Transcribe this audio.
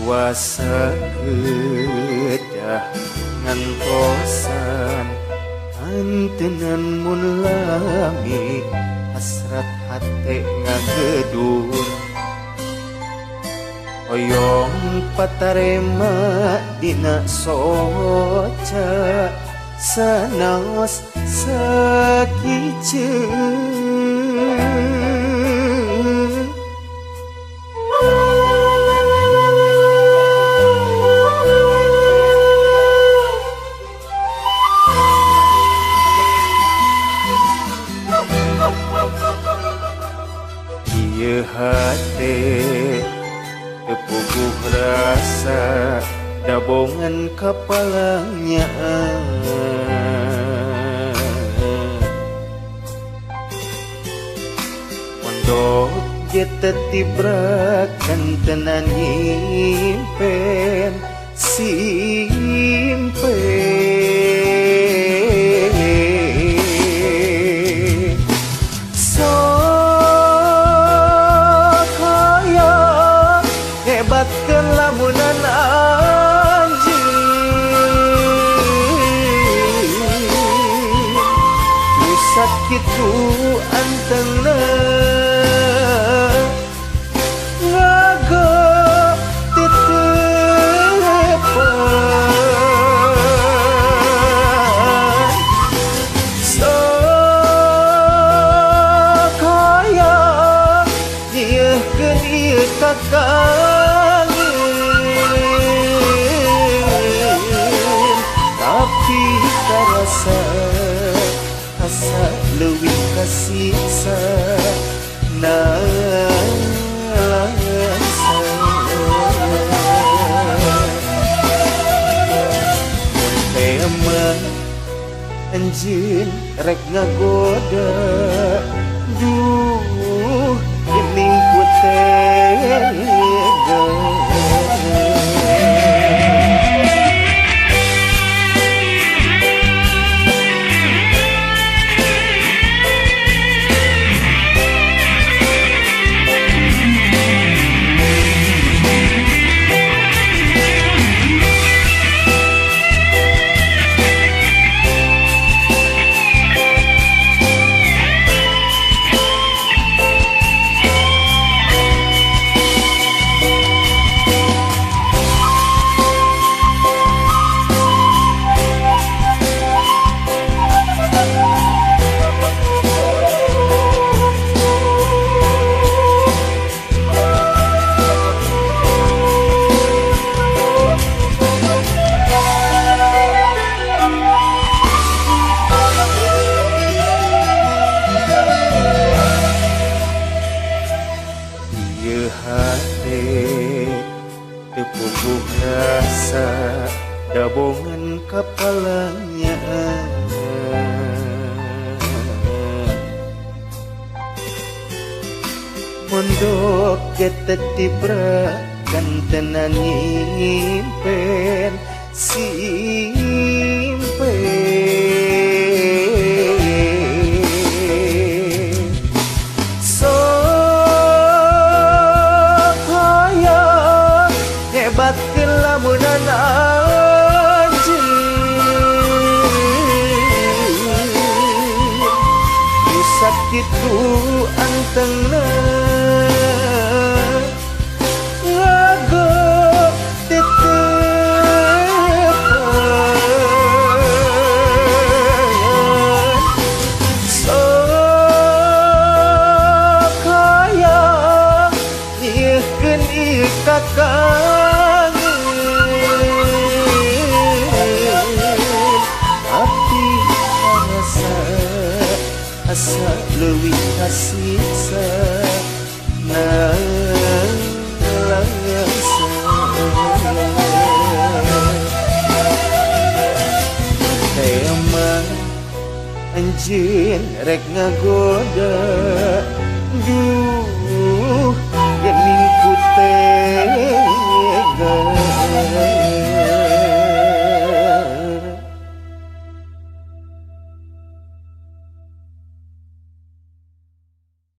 puasa kedah ngantosan antenan mun lami hasrat hate ngagedur oyong patarema dina soca sanaos sakiceun ieu hate tepuguh rasa dabongan kapalanya mondok jeta tibrakan tenan nyimpen simpen hebatkeun lamunan anjeun pusat kitu antengna ngago titepan sok hayang nyieunkeun ieu kakang tapi karasa asa leuwih kasisa nalangsa emang anjeun rek ngagoda duh gening putega hate tepuguh rasa dabongan kapalanya mondok jeta tibrakan tenan nyimpen simpen hebatkeun lamunan anjeun pusat kitu antengna ngago titepan sok hayang nyieunkeun ieu kakang asa leuwih kasisa nalangsa emang anjeun rek ngagoda